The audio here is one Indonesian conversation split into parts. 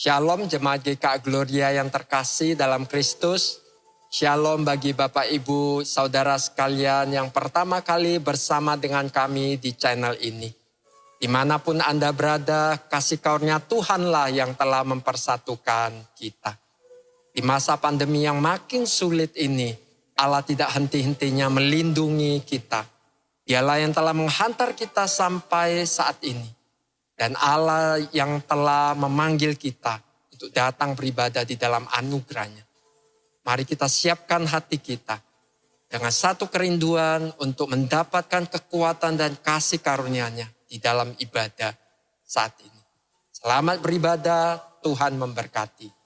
Shalom jemaat GKA Gloria yang terkasih dalam Kristus. Shalom bagi Bapak Ibu Saudara sekalian yang pertama kali bersama dengan kami di channel ini. Dimanapun Anda berada, kasih karunia Tuhanlah yang telah mempersatukan kita. Di masa pandemi yang makin sulit ini, Allah tidak henti-hentinya melindungi kita. Dialah yang telah menghantar kita sampai saat ini. Dan Allah yang telah memanggil kita untuk datang beribadah di dalam anugerahnya. Mari kita siapkan hati kita dengan satu kerinduan untuk mendapatkan kekuatan dan kasih karunia-Nya di dalam ibadah saat ini. Selamat beribadah, Tuhan memberkati.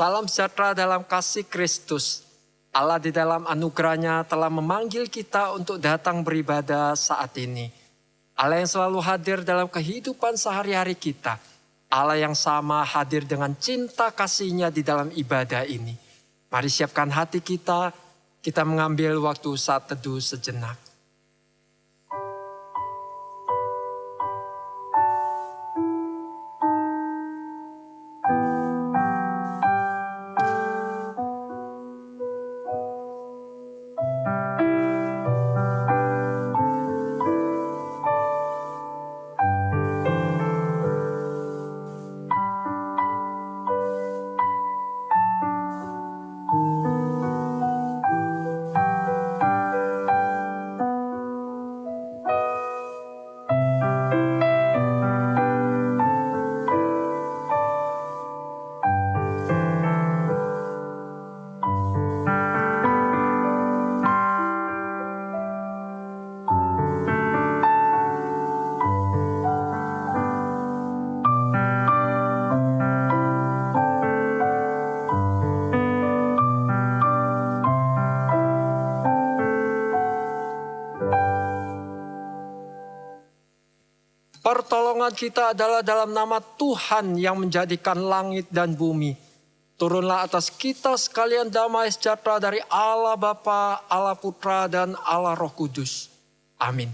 Salam sejahtera dalam kasih Kristus. Allah di dalam anugerahnya telah memanggil kita untuk datang beribadah saat ini. Allah yang selalu hadir dalam kehidupan sehari-hari kita. Allah yang sama hadir dengan cinta kasih-Nya di dalam ibadah ini. Mari siapkan hati kita mengambil waktu saat teduh sejenak. Pertolongan kita adalah dalam nama Tuhan yang menjadikan langit dan bumi. Turunlah atas kita sekalian damai sejahtera dari Allah Bapa, Allah Putra, dan Allah Roh Kudus. Amin.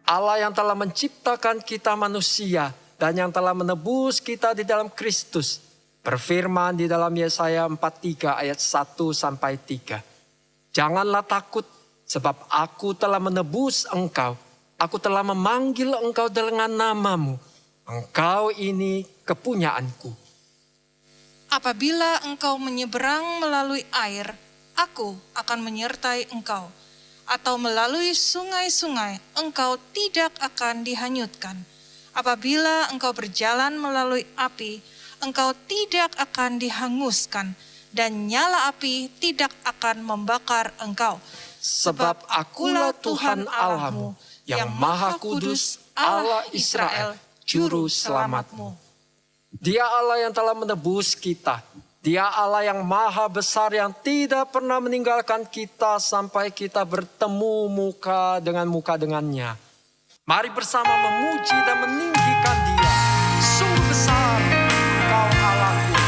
Allah yang telah menciptakan kita manusia dan yang telah menebus kita di dalam Kristus Berfirman di dalam Yesaya 43 ayat 1 sampai 3. Janganlah takut, sebab aku telah menebus engkau. Aku telah memanggil engkau dengan namamu. Engkau ini kepunyaanku. Apabila engkau menyeberang melalui air, aku akan menyertai engkau. Atau melalui sungai-sungai, engkau tidak akan dihanyutkan. Apabila engkau berjalan melalui api, engkau tidak akan dihanguskan, dan nyala api tidak akan membakar engkau. Sebab akulah Tuhan Allahmu, yang Maha Kudus, Allah Israel, Juru Selamatmu. Dia Allah yang telah menebus kita. Dia Allah yang maha besar, yang tidak pernah meninggalkan kita sampai kita bertemu muka dengannya. Mari bersama memuji dan meninggikan Dia. Sungguh besar Engkau Allahku.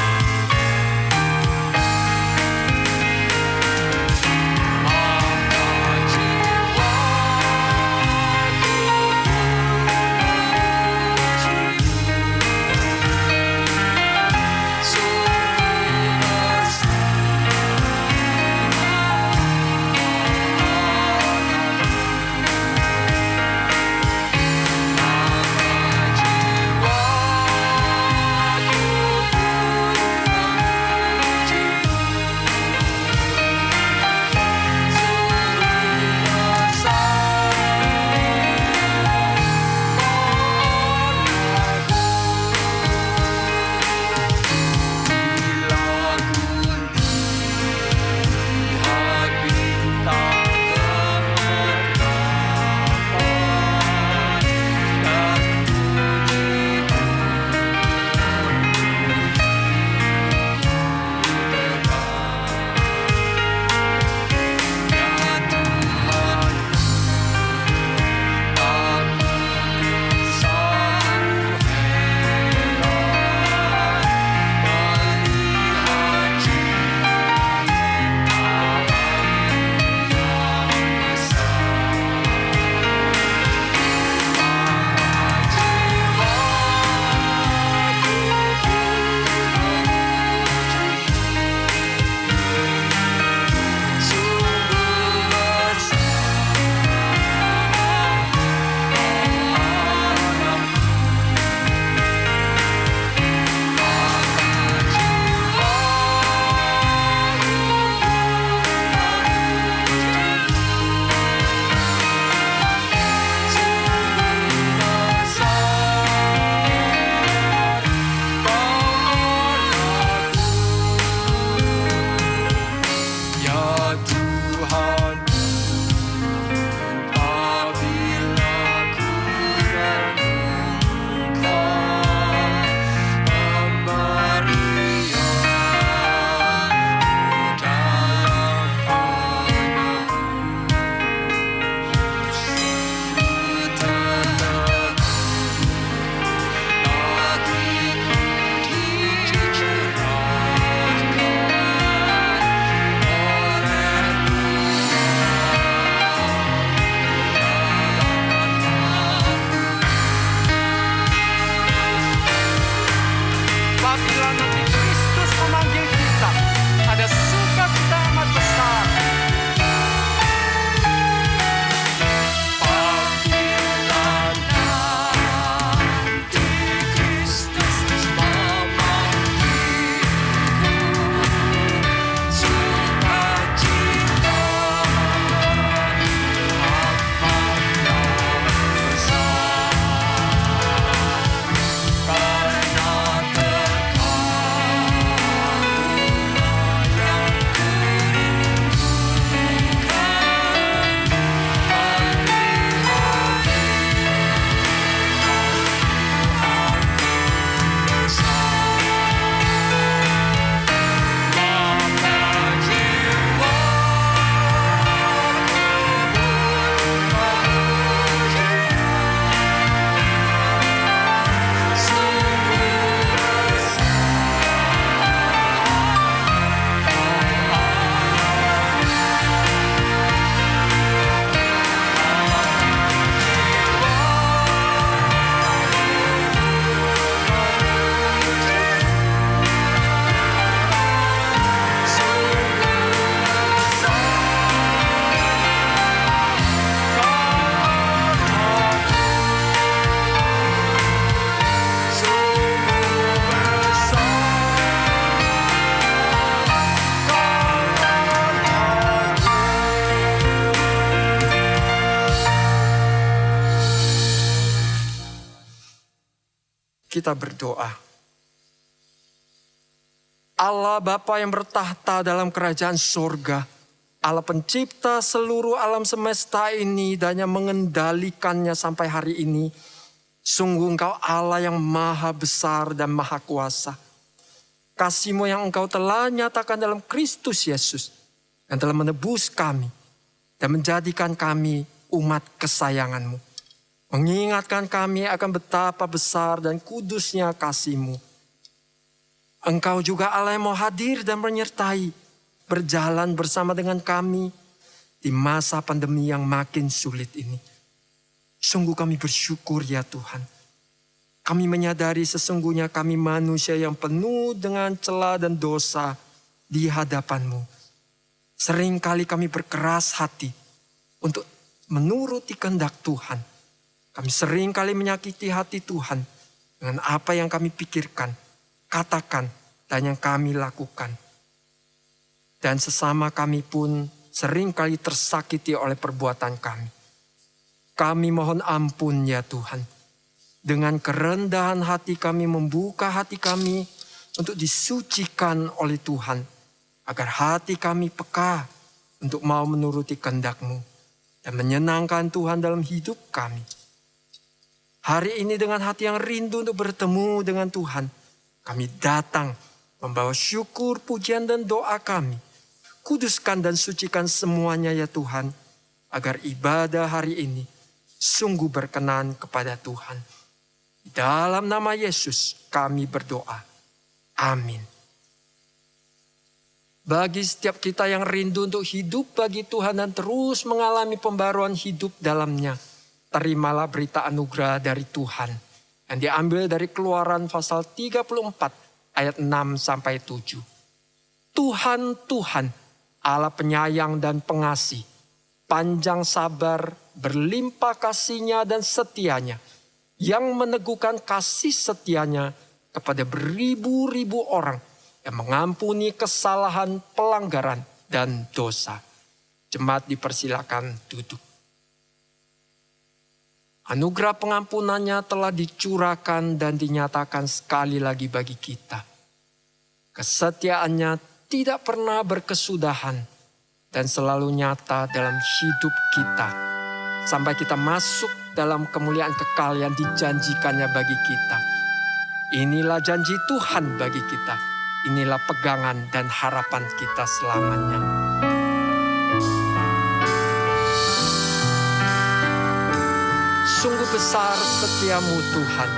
Kita berdoa. Allah Bapa yang bertahta dalam kerajaan surga, Allah pencipta seluruh alam semesta ini dan yang mengendalikannya sampai hari ini. Sungguh Engkau Allah yang maha besar dan maha kuasa. Kasih-Mu yang Engkau telah nyatakan dalam Kristus Yesus, yang telah menebus kami dan menjadikan kami umat kesayangan-Mu. Mengingatkan kami akan betapa besar dan kudusnya kasih-Mu. Engkau juga Allah yang mau hadir dan menyertai, berjalan bersama dengan kami di masa pandemi yang makin sulit ini. Sungguh kami bersyukur ya Tuhan. Kami menyadari sesungguhnya kami manusia yang penuh dengan celah dan dosa di hadapan-Mu. Seringkali kami berkeras hati untuk menuruti kehendak Tuhan. Kami seringkali menyakiti hati Tuhan dengan apa yang kami pikirkan, katakan, dan yang kami lakukan. Dan sesama kami pun seringkali tersakiti oleh perbuatan kami. Kami mohon ampun ya Tuhan. Dengan kerendahan hati kami membuka hati kami untuk disucikan oleh Tuhan. Agar hati kami peka untuk mau menuruti kehendak-Mu dan menyenangkan Tuhan dalam hidup kami. Hari ini dengan hati yang rindu untuk bertemu dengan Tuhan, kami datang membawa syukur, pujian dan doa kami. Kuduskan dan sucikan semuanya ya Tuhan, agar ibadah hari ini sungguh berkenan kepada Tuhan. Di dalam nama Yesus kami berdoa. Amin. Bagi setiap kita yang rindu untuk hidup bagi Tuhan dan terus mengalami pembaruan hidup dalamnya, terimalah berita anugerah dari Tuhan yang diambil dari Keluaran pasal 34 ayat 6 sampai 7. Tuhan, Tuhan, Allah penyayang dan pengasih, panjang sabar, berlimpah kasih-Nya dan setia-Nya, yang meneguhkan kasih setia-Nya kepada beribu-ribu orang, yang mengampuni kesalahan, pelanggaran, dan dosa. Jemaat dipersilakan duduk. Anugerah pengampunannya telah dicurahkan dan dinyatakan sekali lagi bagi kita. Kesetiaannya tidak pernah berkesudahan dan selalu nyata dalam hidup kita. Sampai kita masuk dalam kemuliaan kekal yang dijanjikannya bagi kita. Inilah janji Tuhan bagi kita. Inilah pegangan dan harapan kita selamanya. Sungguh besar setiamu Tuhan.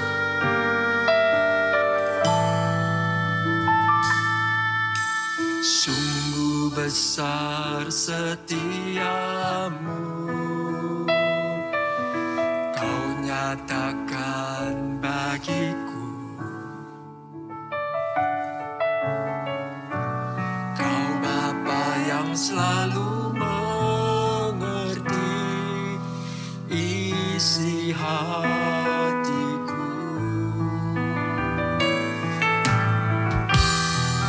Sungguh besar setiamu. Kau nyatakan bagiku. Selalu mengerti isi hatiku.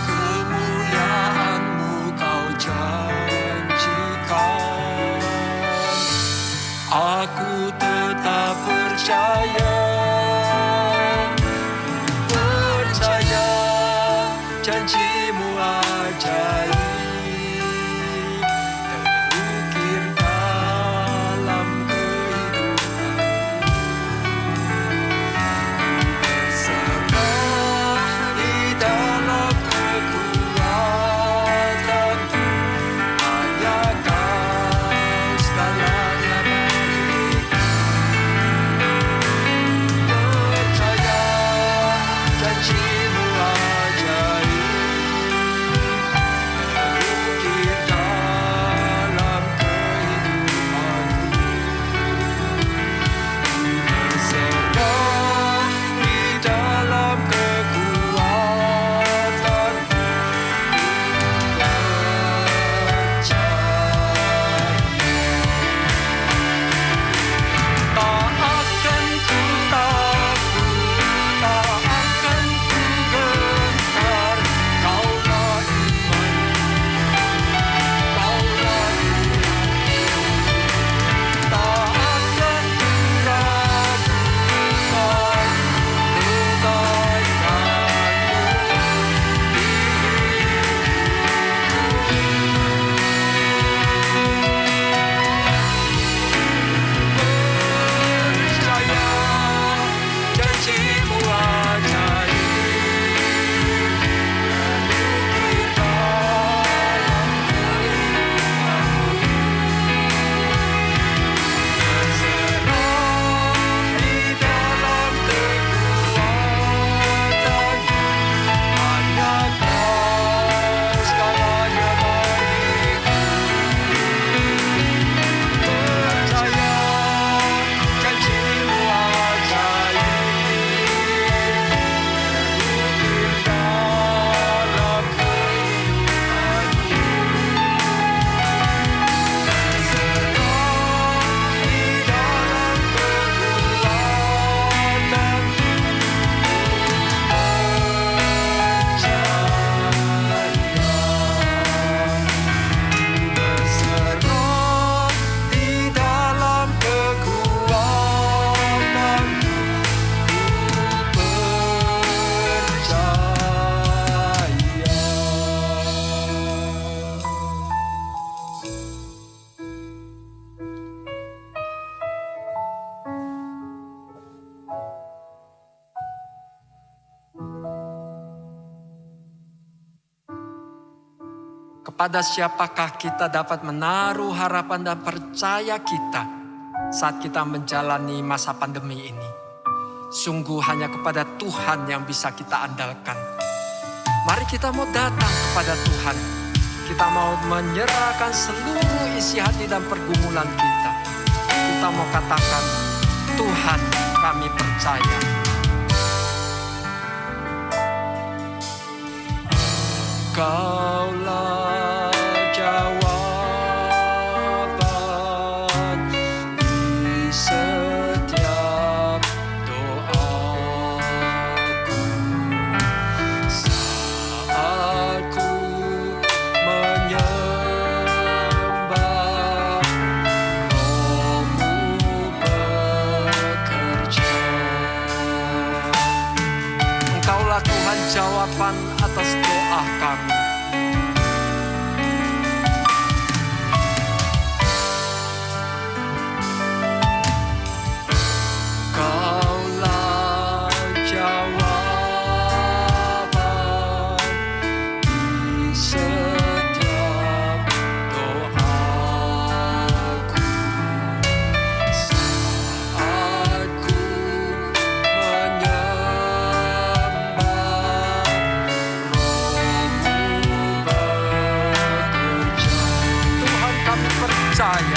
Kemuliaan-Mu Kau janjikan. Aku tetap percaya. Percaya janji-Mu ajaib. pada siapakah kita dapat menaruh harapan dan percaya kita saat kita menjalani masa pandemi ini? Sungguh hanya kepada Tuhan yang bisa kita andalkan. Mari kita mau datang kepada Tuhan. Kita mau menyerahkan seluruh isi hati dan pergumulan kita. Kita mau katakan, Tuhan, kami percaya. Engkaulah jawaban di setiap doaku. Saat ku menyembah, Roh-Mu bekerja. Engkaulah Tuhan jawaban atas doa kami. Kaulah jawaban di setiap doaku. Saat ku menyembah, Roh-Mu bekerja. Tuhan, kami percaya.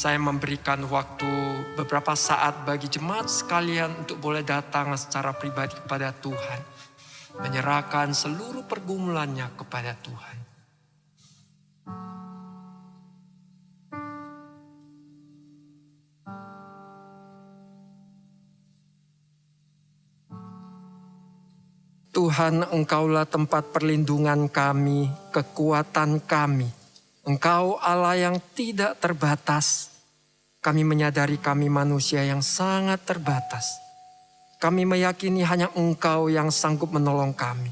Saya memberikan waktu beberapa saat bagi jemaat sekalian untuk boleh datang secara pribadi kepada Tuhan. Menyerahkan seluruh pergumulannya kepada Tuhan. Tuhan, Engkaulah tempat perlindungan kami, kekuatan kami. Engkau Allah yang tidak terbatas. Kami menyadari kami manusia yang sangat terbatas. Kami meyakini hanya Engkau yang sanggup menolong kami.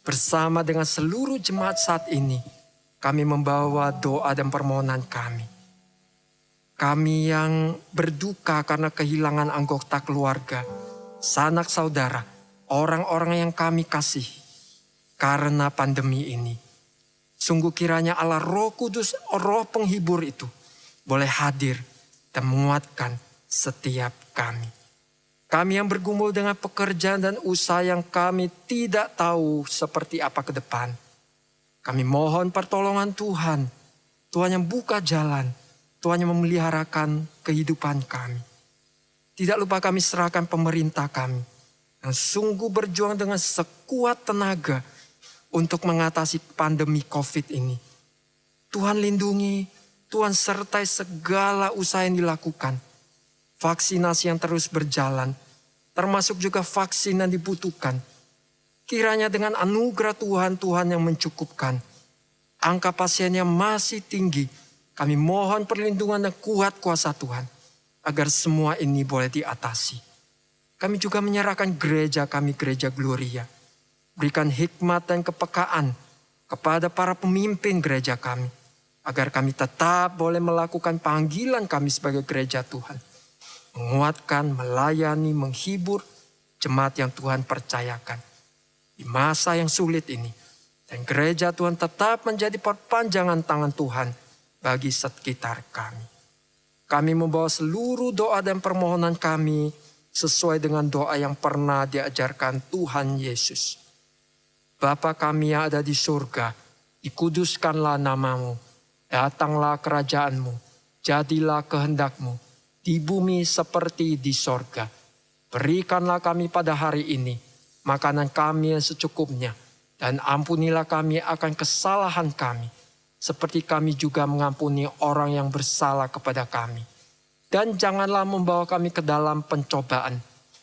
Bersama dengan seluruh jemaat saat ini, kami membawa doa dan permohonan kami. Kami yang berduka karena kehilangan anggota keluarga, sanak saudara, orang-orang yang kami kasihi karena pandemi ini. Sungguh kiranya Allah Roh Kudus, Roh penghibur itu boleh hadir dan menguatkan setiap kami. Kami yang bergumul dengan pekerjaan dan usaha yang kami tidak tahu seperti apa ke depan. Kami mohon pertolongan Tuhan. Tuhan yang buka jalan. Tuhan yang memeliharakan kehidupan kami. Tidak lupa kami serahkan pemerintah kami. Yang sungguh berjuang dengan sekuat tenaga untuk mengatasi pandemi COVID ini. Tuhan lindungi, Tuhan sertai segala usaha yang dilakukan. Vaksinasi yang terus berjalan, termasuk juga vaksin yang dibutuhkan. Kiranya dengan anugerah Tuhan, Tuhan yang mencukupkan. Angka pasiennya masih tinggi. Kami mohon perlindungan dan kuat kuasa Tuhan, agar semua ini boleh diatasi. Kami juga menyerahkan gereja kami, Gereja Gloria. Berikan hikmat dan kepekaan kepada para pemimpin gereja kami, agar kami tetap boleh melakukan panggilan kami sebagai gereja Tuhan. Menguatkan, melayani, menghibur jemaat yang Tuhan percayakan. Di masa yang sulit ini, dan gereja Tuhan tetap menjadi perpanjangan tangan Tuhan bagi sekitar kami. Kami membawa seluruh doa dan permohonan kami sesuai dengan doa yang pernah diajarkan Tuhan Yesus. Bapa kami yang ada di surga, dikuduskanlah namamu, datanglah kerajaanmu, jadilah kehendakmu, di bumi seperti di sorga. Berikanlah kami pada hari ini makanan kami yang secukupnya, dan ampunilah kami akan kesalahan kami, seperti kami juga mengampuni orang yang bersalah kepada kami. Dan janganlah membawa kami ke dalam pencobaan,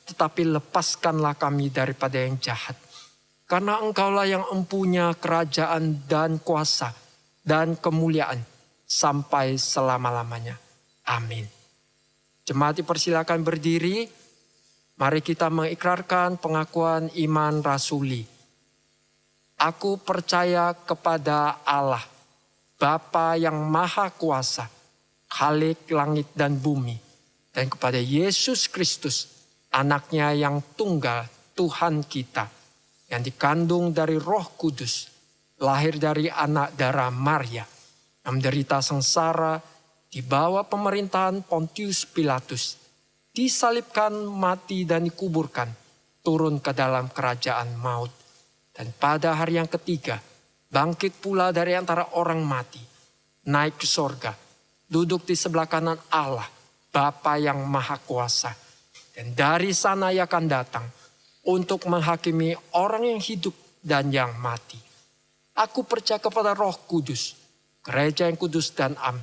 tetapi lepaskanlah kami daripada yang jahat. Karena Engkaulah yang empunya kerajaan dan kuasa dan kemuliaan sampai selama-lamanya. Amin. Jemaat dipersilakan berdiri. Mari kita mengikrarkan pengakuan iman rasuli. Aku percaya kepada Allah, Bapa yang Maha Kuasa, Khalik langit dan bumi, dan kepada Yesus Kristus, anaknya yang tunggal, Tuhan kita, yang dikandung dari Roh Kudus, lahir dari anak darah Maria, yang menderita sengsara, di bawah pemerintahan Pontius Pilatus, disalibkan, mati dan dikuburkan, turun ke dalam kerajaan maut. Dan pada hari yang ketiga, bangkit pula dari antara orang mati, naik ke sorga, duduk di sebelah kanan Allah, Bapa yang Maha Kuasa. Dan dari sana ia akan datang untuk menghakimi orang yang hidup dan yang mati. Aku percaya kepada Roh Kudus, gereja yang kudus dan am,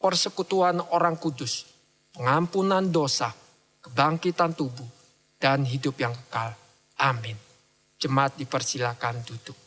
persekutuan orang kudus, pengampunan dosa, kebangkitan tubuh, dan hidup yang kekal. Amin. Jemaat dipersilakan duduk.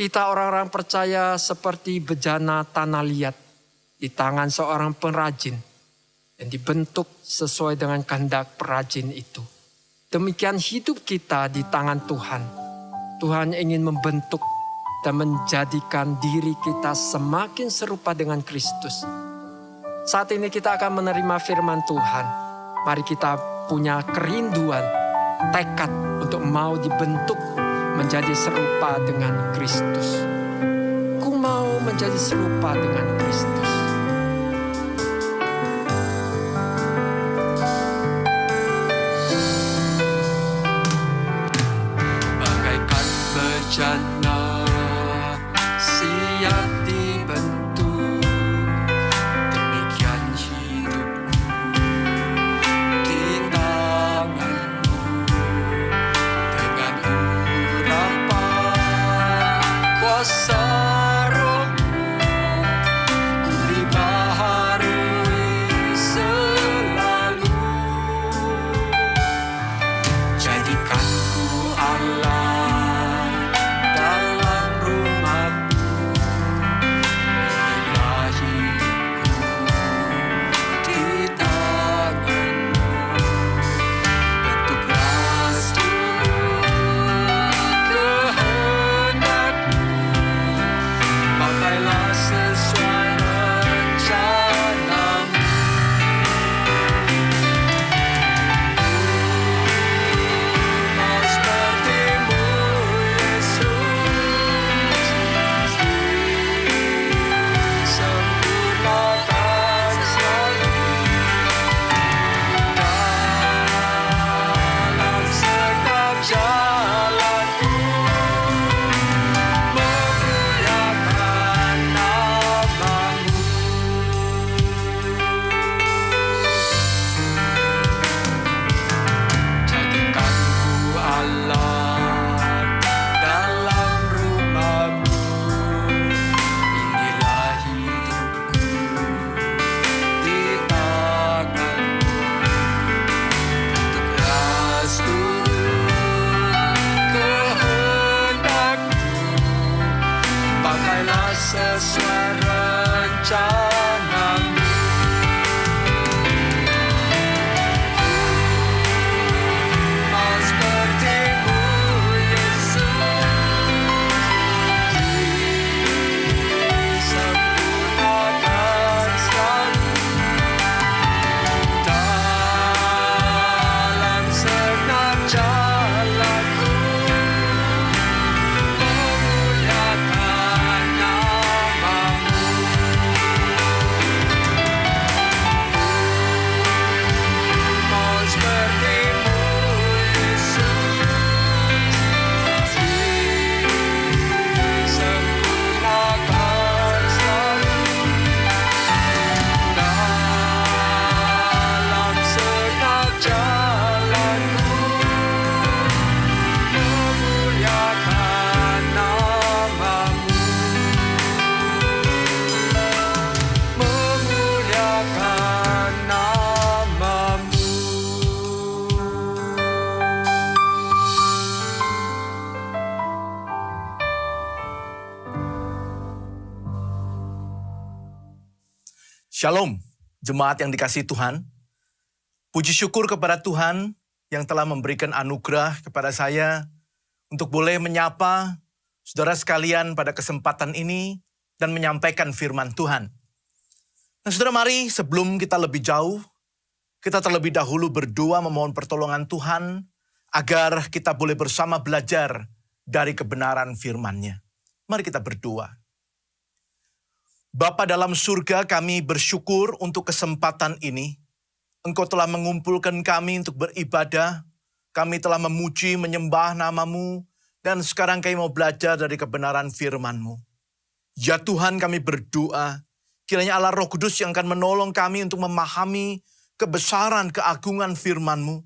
Kita orang-orang percaya seperti bejana tanah liat di tangan seorang pengrajin yang dibentuk sesuai dengan kehendak perajin itu. Demikian hidup kita di tangan Tuhan. Tuhan ingin membentuk dan menjadikan diri kita semakin serupa dengan Kristus. Saat ini kita akan menerima firman Tuhan. Mari kita punya kerinduan, tekad untuk mau dibentuk menjadi serupa dengan Kristus. Ku mau menjadi serupa dengan Kristus. Bagaikan bejana siap dibentuk, demikian hidupku di tanganmu. Dengan urapan kuasa Roh-Mu, ku dibaharui selalu. Jadikan ku Allah dalam rumah-Mu, inilah hidupku di tangan-Mu. Bentuklah seluruh kehendak-Mu, pakailah sesuai rencana-Mu. Mau seperti-Mu, Yesus, sempurnakan selalu dalam setiap jalanku, memuliakan nama-Mu. Jadikan ku Allah dalam rumah-Mu, inilah hidupku di tangan-Mu. Bentuklah seluruh kehendak-Mu, pakailah sesuai rencana-Mu. Mau seperti-Mu, Yesus, disempurnakan selalu dalam segenap jalanku, memuliakan nama-Mu. Mau seperti-Mu, Yesus, disempurnakan selalu dalam segenap jalanku, memuliakan nama-Mu, memuliakan nama-Mu. Shalom, jemaat yang dikasihi Tuhan. Puji syukur kepada Tuhan yang telah memberikan anugerah kepada saya untuk boleh menyapa saudara sekalian pada kesempatan ini dan menyampaikan firman Tuhan. Nah, saudara, mari sebelum kita lebih jauh, kita terlebih dahulu berdoa memohon pertolongan Tuhan agar kita boleh bersama belajar dari kebenaran firman-Nya. Mari kita berdoa. Bapa dalam surga, kami bersyukur untuk kesempatan ini. Engkau telah mengumpulkan kami untuk beribadah. Kami telah memuji, menyembah nama-Mu. Dan sekarang kami mau belajar dari kebenaran firman-Mu. Ya Tuhan, kami berdoa. Kiranya Allah Roh Kudus yang akan menolong kami untuk memahami kebesaran, keagungan firman-Mu.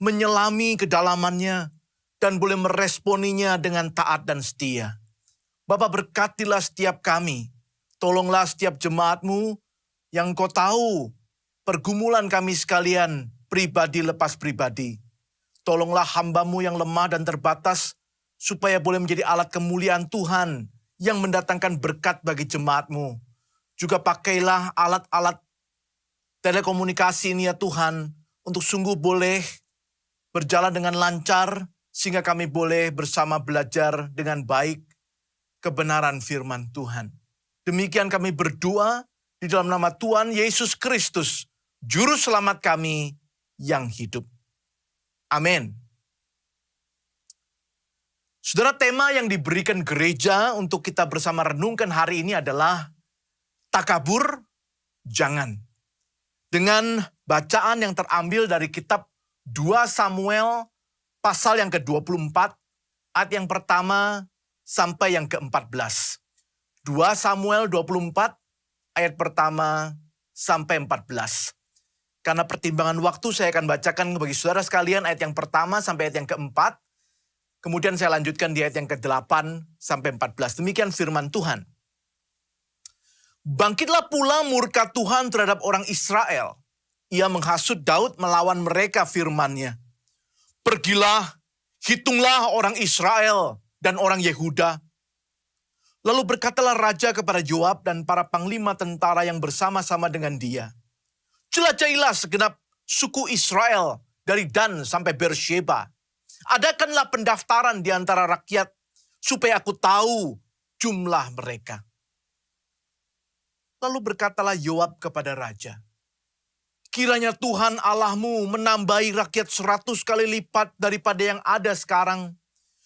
Menyelami kedalamannya. Dan boleh meresponinya dengan taat dan setia. Bapa, berkatilah setiap kami. Tolonglah setiap jemaat-Mu yang Kau tahu pergumulan kami sekalian pribadi lepas pribadi. Tolonglah hamba-Mu yang lemah dan terbatas supaya boleh menjadi alat kemuliaan Tuhan yang mendatangkan berkat bagi jemaat-Mu. Juga pakailah alat-alat telekomunikasi ini ya Tuhan, untuk sungguh boleh berjalan dengan lancar, sehingga kami boleh bersama belajar dengan baik kebenaran firman Tuhan. Demikian kami berdoa di dalam nama Tuhan Yesus Kristus, Juru Selamat kami yang hidup. Amin. Saudara, tema yang diberikan gereja untuk kita bersama renungkan hari ini adalah takabur, jangan. Dengan bacaan yang terambil dari kitab 2 Samuel pasal yang ke-24, ayat yang pertama sampai yang ke-14. 2 Samuel 24, ayat pertama sampai 14. Karena pertimbangan waktu saya akan bacakan bagi saudara sekalian ayat yang pertama sampai ayat yang keempat. Kemudian saya lanjutkan di ayat yang ke-8 sampai 14. Demikian firman Tuhan. Bangkitlah pula murka Tuhan terhadap orang Israel. Ia menghasut Daud melawan mereka firman-Nya. Pergilah, hitunglah orang Israel dan orang Yehuda. Lalu berkatalah raja kepada Yoab dan para panglima tentara yang bersama-sama dengan dia. Jelajahilah segenap suku Israel dari Dan sampai Beersheba. Adakanlah pendaftaran di antara rakyat supaya aku tahu jumlah mereka. Lalu berkatalah Yoab kepada raja, kiranya Tuhan Allahmu menambahi rakyat 100 kali lipat daripada yang ada sekarang,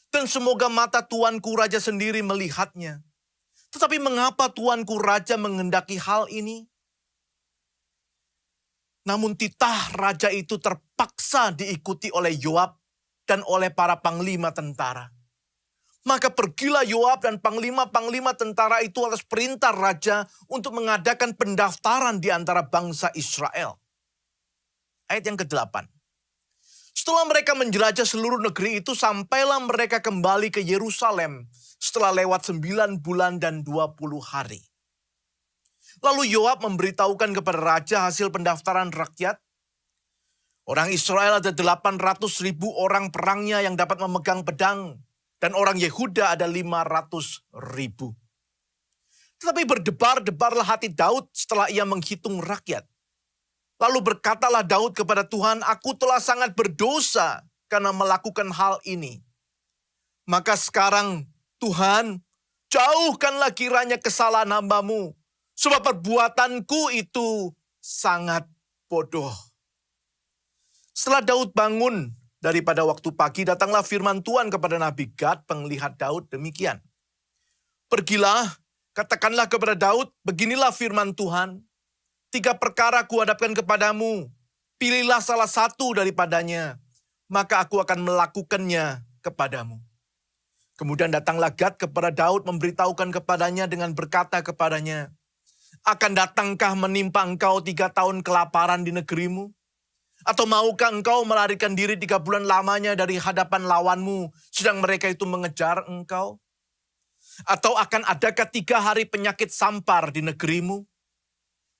dan semoga mata tuanku raja sendiri melihatnya. Tetapi mengapa tuanku raja menghendaki hal ini? Namun titah raja itu terpaksa diikuti oleh Yoab dan oleh para panglima tentara. Maka pergilah Yoab dan panglima-panglima tentara itu atas perintah raja untuk mengadakan pendaftaran di antara bangsa Israel. Ayat yang ke-8. Setelah mereka menjelajah seluruh negeri itu, sampailah mereka kembali ke Yerusalem setelah lewat 9 bulan dan 20 hari. Lalu Yoab memberitahukan kepada raja hasil pendaftaran rakyat. Orang Israel ada 800.000 orang perangnya yang dapat memegang pedang, dan orang Yehuda ada 500.000. Tetapi berdebar-debarlah hati Daud setelah ia menghitung rakyat. Lalu berkatalah Daud kepada Tuhan, aku telah sangat berdosa karena melakukan hal ini. Maka sekarang Tuhan, jauhkanlah kiranya kesalahan hamba-Mu, sebab perbuatanku itu sangat bodoh. Setelah Daud bangun daripada waktu pagi, datanglah firman Tuhan kepada Nabi Gad, penglihat Daud, demikian. Pergilah, katakanlah kepada Daud, beginilah firman Tuhan. 3 perkara kuhadapkan kepadamu, pilihlah salah satu daripadanya, maka aku akan melakukannya kepadamu. Kemudian datanglah Gad kepada Daud, memberitahukan kepadanya dengan berkata kepadanya, akan datangkah menimpa engkau 3 tahun kelaparan di negerimu? Atau maukah engkau melarikan diri 3 bulan lamanya dari hadapan lawanmu, sedang mereka itu mengejar engkau? Atau akan adakah 3 hari penyakit sampar di negerimu?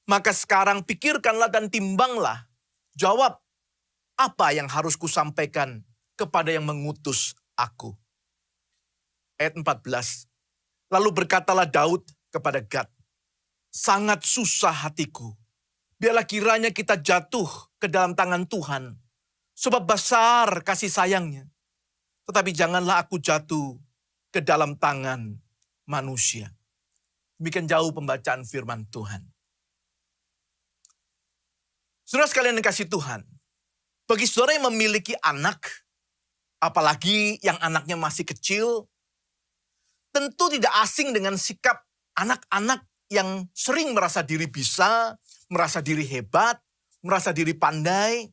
Maka sekarang pikirkanlah dan timbanglah. Jawab, apa yang harus kusampaikan kepada yang mengutus aku? Ayat 14. Lalu berkatalah Daud kepada Gad, sangat susah hatiku. Biarlah kiranya kita jatuh ke dalam tangan Tuhan, sebab besar kasih sayangnya. Tetapi janganlah aku jatuh ke dalam tangan manusia. Demikian jauh pembacaan firman Tuhan. Saudara sekalian yang kasih Tuhan, bagi saudara yang memiliki anak, apalagi yang anaknya masih kecil, tentu tidak asing dengan sikap anak-anak yang sering merasa diri bisa, merasa diri hebat, merasa diri pandai,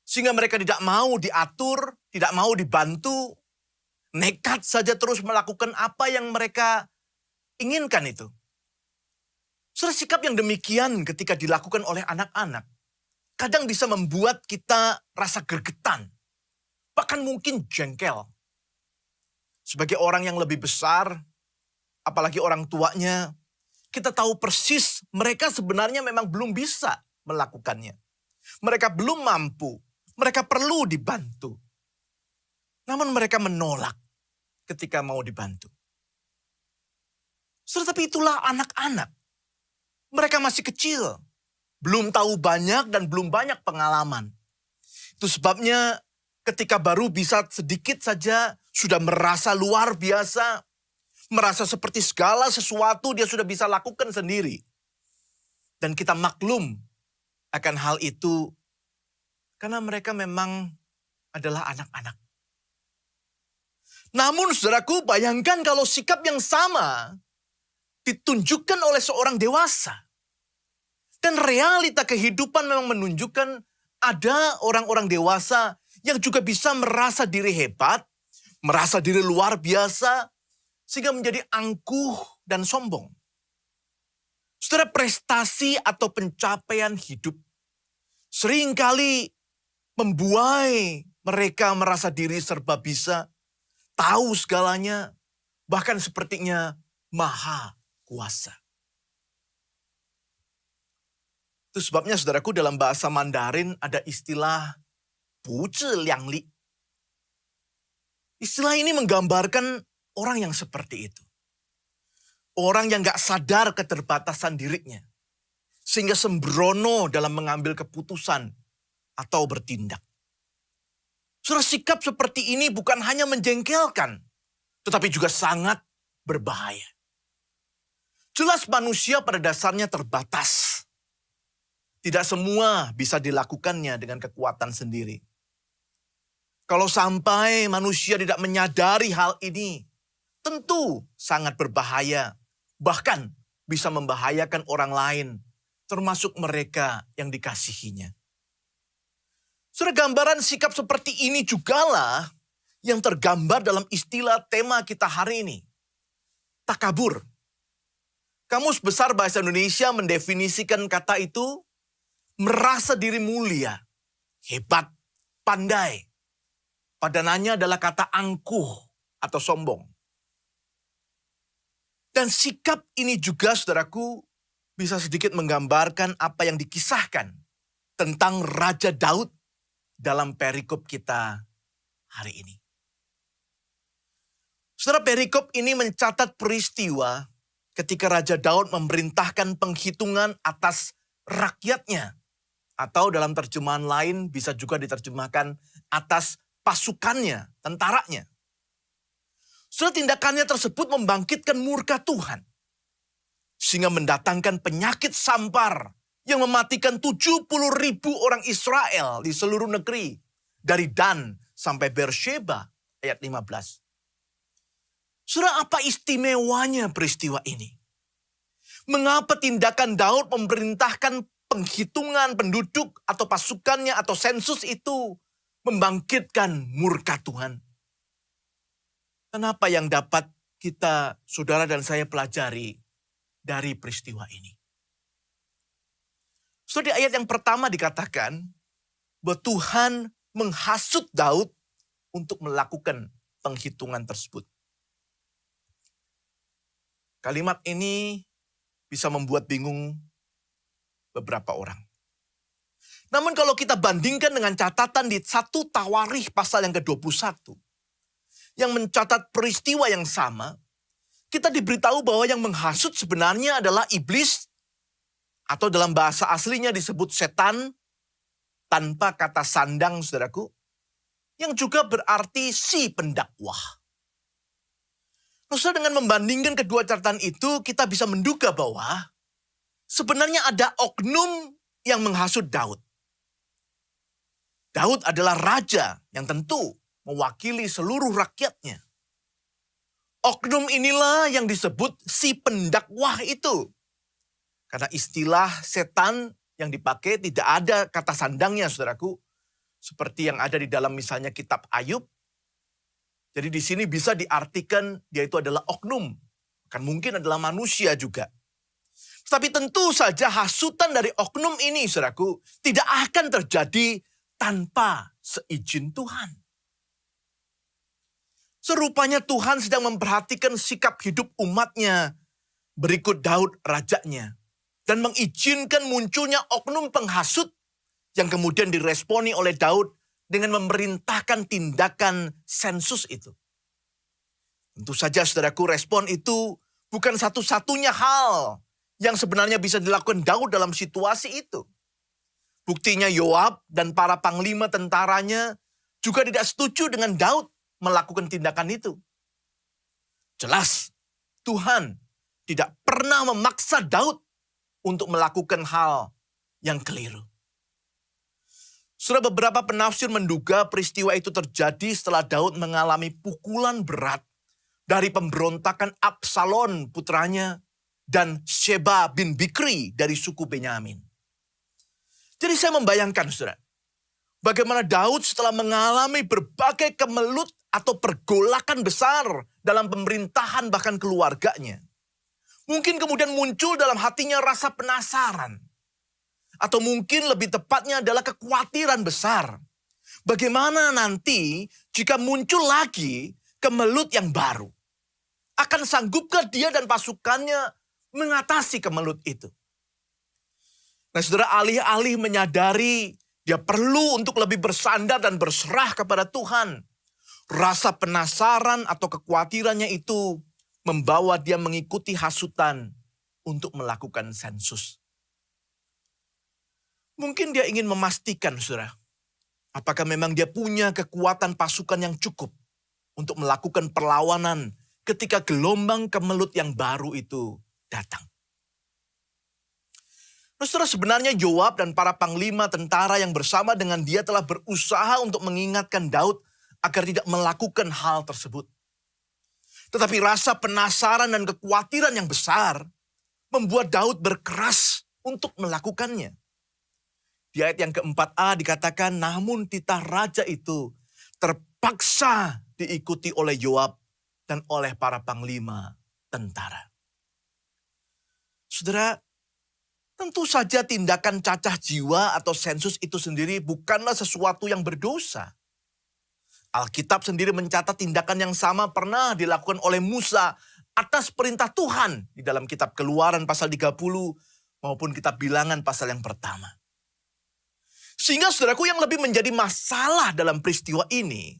sehingga mereka tidak mau diatur, tidak mau dibantu, nekat saja terus melakukan apa yang mereka inginkan itu. Saudara, sikap yang demikian ketika dilakukan oleh anak-anak, kadang bisa membuat kita rasa gregetan, bahkan mungkin jengkel. Sebagai orang yang lebih besar, apalagi orang tuanya, kita tahu persis mereka sebenarnya memang belum bisa melakukannya. Mereka belum mampu, mereka perlu dibantu. Namun mereka menolak ketika mau dibantu. Tapi itulah anak-anak. Mereka masih kecil. Belum tahu banyak dan belum banyak pengalaman. Itu sebabnya ketika baru bisa sedikit saja sudah merasa luar biasa. Merasa seperti segala sesuatu dia sudah bisa lakukan sendiri. Dan kita maklum akan hal itu karena mereka memang adalah anak-anak. Namun saudaraku, bayangkan kalau sikap yang sama ditunjukkan oleh seorang dewasa. Dan realita kehidupan memang menunjukkan ada orang-orang dewasa yang juga bisa merasa diri hebat, merasa diri luar biasa, sehingga menjadi angkuh dan sombong. Saudara, prestasi atau pencapaian hidup seringkali membuai mereka merasa diri serba bisa, tahu segalanya, bahkan sepertinya maha kuasa. Itu sebabnya saudaraku dalam bahasa Mandarin ada istilah bu zhi liang li. Istilah ini menggambarkan orang yang seperti itu. Orang yang gak sadar keterbatasan dirinya. Sehingga sembrono dalam mengambil keputusan atau bertindak. Saudara, sikap seperti ini bukan hanya menjengkelkan, tetapi juga sangat berbahaya. Jelas manusia pada dasarnya terbatas. Tidak semua bisa dilakukannya dengan kekuatan sendiri. Kalau sampai manusia tidak menyadari hal ini, tentu sangat berbahaya. Bahkan bisa membahayakan orang lain, termasuk mereka yang dikasihinya. Saudara, gambaran sikap seperti ini jugalah yang tergambar dalam istilah tema kita hari ini. Takabur. Kamus Besar Bahasa Indonesia mendefinisikan kata itu merasa diri mulia, hebat, pandai. Padanannya adalah kata angkuh atau sombong. Dan sikap ini juga, saudaraku, bisa sedikit menggambarkan apa yang dikisahkan tentang Raja Daud dalam perikop kita hari ini. Saudara, perikop ini mencatat peristiwa ketika Raja Daud memerintahkan penghitungan atas rakyatnya. Atau dalam terjemahan lain bisa juga diterjemahkan atas pasukannya, tentaranya. Saudara, tindakannya tersebut membangkitkan murka Tuhan. Sehingga mendatangkan penyakit sampar yang mematikan 70.000 orang Israel di seluruh negeri. Dari Dan sampai Beersheba, ayat 15. Saudara, apa istimewanya peristiwa ini? Mengapa tindakan Daud memerintahkan penghitungan penduduk atau pasukannya atau sensus itu membangkitkan murka Tuhan? Kenapa yang dapat kita, saudara dan saya pelajari dari peristiwa ini? Saudara, di ayat yang pertama dikatakan bahwa Tuhan menghasut Daud untuk melakukan penghitungan tersebut. Kalimat ini bisa membuat bingung beberapa orang. Namun kalau kita bandingkan dengan catatan di 1 Tawarikh pasal yang ke-21, yang mencatat peristiwa yang sama, kita diberitahu bahwa yang menghasut sebenarnya adalah iblis, atau dalam bahasa aslinya disebut setan, tanpa kata sandang, saudaraku, yang juga berarti si pendakwah. Saudara, dengan membandingkan kedua catatan itu, kita bisa menduga bahwa sebenarnya ada oknum yang menghasut Daud. Daud adalah raja yang tentu mewakili seluruh rakyatnya. Oknum inilah yang disebut si pendakwah itu. Karena istilah setan yang dipakai tidak ada kata sandangnya, saudaraku. Seperti yang ada di dalam misalnya kitab Ayub. Jadi di sini bisa diartikan dia itu adalah oknum. Kan mungkin adalah manusia juga. Tapi tentu saja hasutan dari oknum ini, saudaraku, tidak akan terjadi tanpa seizin Tuhan. Serupanya Tuhan sedang memperhatikan sikap hidup umatnya berikut Daud rajanya. Dan mengizinkan munculnya oknum penghasut yang kemudian diresponi oleh Daud dengan memerintahkan tindakan sensus itu. Tentu saja, saudaraku, respon itu bukan satu-satunya hal yang sebenarnya bisa dilakukan Daud dalam situasi itu. Buktinya Yoab dan para panglima tentaranya juga tidak setuju dengan Daud melakukan tindakan itu. Jelas, Tuhan tidak pernah memaksa Daud untuk melakukan hal yang keliru. Sudah beberapa penafsir menduga peristiwa itu terjadi setelah Daud mengalami pukulan berat dari pemberontakan Absalom putranya dan Sheba bin Bikri dari suku Benyamin. Jadi saya membayangkan, saudara, bagaimana Daud setelah mengalami berbagai kemelut atau pergolakan besar dalam pemerintahan bahkan keluarganya. Mungkin kemudian muncul dalam hatinya rasa penasaran. Atau mungkin lebih tepatnya adalah kekhawatiran besar. Bagaimana nanti jika muncul lagi kemelut yang baru? Akan sanggupkah dia dan pasukannya mengatasi kemelut itu? Nah, saudara, alih-alih menyadari dia perlu untuk lebih bersandar dan berserah kepada Tuhan. Rasa penasaran atau kekhawatirannya itu membawa dia mengikuti hasutan untuk melakukan sensus. Mungkin dia ingin memastikan, saudara, apakah memang dia punya kekuatan pasukan yang cukup untuk melakukan perlawanan ketika gelombang kemelut yang baru itu datang. Nah, saudara, sebenarnya Yoab dan para panglima tentara yang bersama dengan dia telah berusaha untuk mengingatkan Daud agar tidak melakukan hal tersebut. Tetapi rasa penasaran dan kekhawatiran yang besar membuat Daud berkeras untuk melakukannya. Di ayat yang keempat a dikatakan, namun titah raja itu terpaksa diikuti oleh Yoab dan oleh para panglima tentara. Saudara, tentu saja tindakan cacah jiwa atau sensus itu sendiri bukanlah sesuatu yang berdosa. Alkitab sendiri mencatat tindakan yang sama pernah dilakukan oleh Musa atas perintah Tuhan di dalam kitab Keluaran pasal 30 maupun kitab Bilangan pasal yang pertama. Sehingga saudaraku, yang lebih menjadi masalah dalam peristiwa ini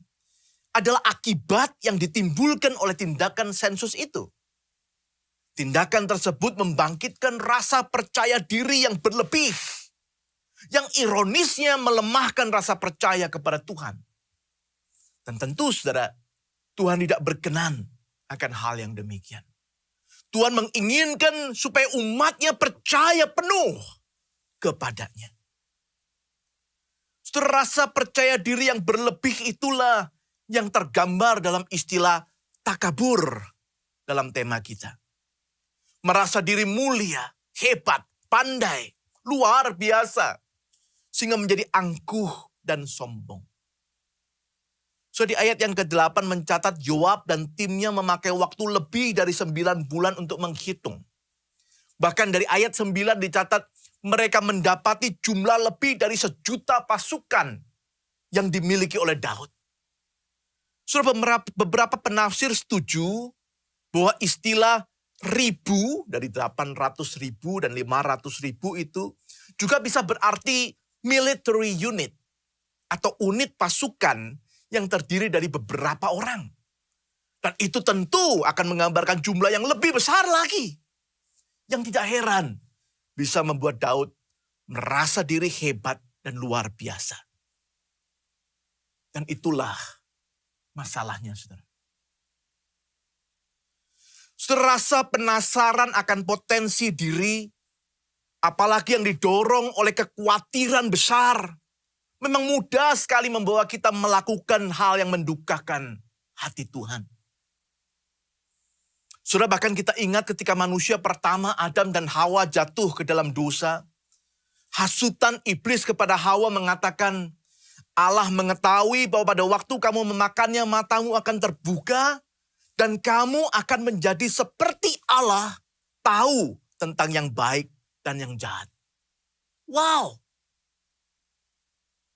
adalah akibat yang ditimbulkan oleh tindakan sensus itu. Tindakan tersebut membangkitkan rasa percaya diri yang berlebih. Yang ironisnya melemahkan rasa percaya kepada Tuhan. Dan tentu saudara, Tuhan tidak berkenan akan hal yang demikian. Tuhan menginginkan supaya umatnya percaya penuh kepadanya. Rasa percaya diri yang berlebih itulah yang tergambar dalam istilah takabur dalam tema kita. Merasa diri mulia, hebat, pandai, luar biasa. Sehingga menjadi angkuh dan sombong. So, di ayat yang ke-8 mencatat Yoab dan timnya memakai waktu lebih dari 9 bulan untuk menghitung. Bahkan dari ayat 9 dicatat mereka mendapati jumlah lebih dari 1 juta pasukan yang dimiliki oleh Daud. Sudah beberapa penafsir setuju bahwa istilah ribu dari 800.000 dan 500.000 itu juga bisa berarti military unit atau unit pasukan yang terdiri dari beberapa orang. Dan itu tentu akan menggambarkan jumlah yang lebih besar lagi. Yang tidak heran bisa membuat Daud merasa diri hebat dan luar biasa. Dan itulah masalahnya, saudara. Saudara, rasa penasaran akan potensi diri, apalagi yang didorong oleh kekhawatiran besar, memang mudah sekali membawa kita melakukan hal yang mendukakan hati Tuhan. Saudara, bahkan kita ingat ketika manusia pertama Adam dan Hawa jatuh ke dalam dosa, hasutan iblis kepada Hawa mengatakan, Allah mengetahui bahwa pada waktu kamu memakannya matamu akan terbuka dan kamu akan menjadi seperti Allah, tahu tentang yang baik dan yang jahat. Wow!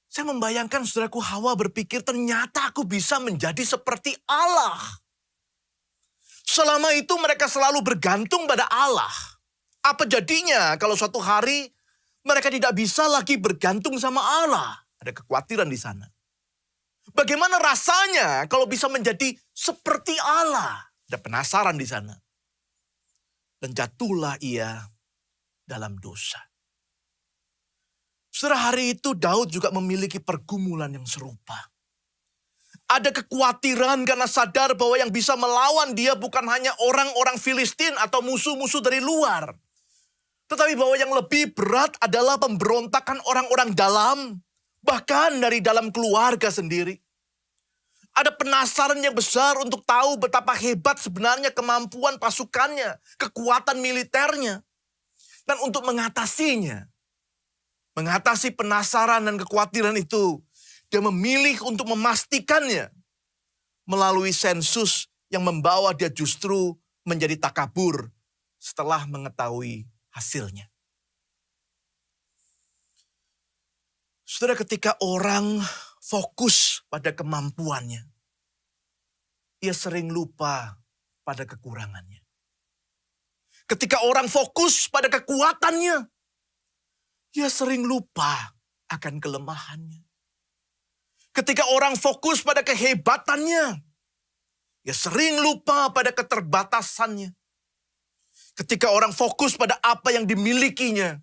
Saya membayangkan saudaraku, Hawa berpikir ternyata aku bisa menjadi seperti Allah. Selama itu mereka selalu bergantung pada Allah. Apa jadinya kalau suatu hari mereka tidak bisa lagi bergantung sama Allah? Ada kekhawatiran di sana. Bagaimana rasanya kalau bisa menjadi seperti Allah? Ada penasaran di sana. dan jatuhlah ia dalam dosa. Saudara, hari itu Daud juga memiliki pergumulan yang serupa. Ada kekhawatiran karena sadar bahwa yang bisa melawan dia bukan hanya orang-orang Filistin atau musuh-musuh dari luar. Tetapi bahwa yang lebih berat adalah pemberontakan orang-orang dalam, bahkan dari dalam keluarga sendiri. Ada penasaran yang besar untuk tahu betapa hebat sebenarnya kemampuan pasukannya, kekuatan militernya. Dan untuk mengatasi penasaran dan kekhawatiran itu, dia memilih untuk memastikannya melalui sensus yang membawa dia justru menjadi takabur setelah mengetahui hasilnya. Saudara, ketika orang fokus pada kemampuannya, ia sering lupa pada kekurangannya. Ketika orang fokus pada kekuatannya, ia sering lupa akan kelemahannya. Ketika orang fokus pada kehebatannya, ia sering lupa pada keterbatasannya. Ketika orang fokus pada apa yang dimilikinya,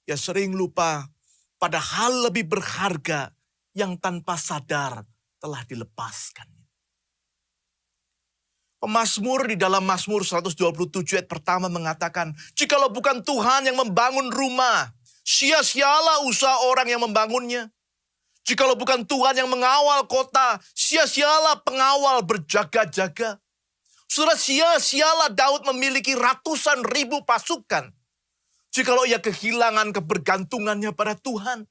ia sering lupa pada hal lebih berharga yang tanpa sadar telah dilepaskannya. Pemazmur di dalam Mazmur 127 ayat pertama mengatakan, "Jikalau bukan Tuhan yang membangun rumah, sia-sialah usaha orang yang membangunnya. Jikalau bukan Tuhan yang mengawal kota, sia-sialah pengawal berjaga-jaga." Saudara, sia-sialah Daud memiliki ratusan ribu pasukan jikalau ia kehilangan kebergantungannya pada Tuhan.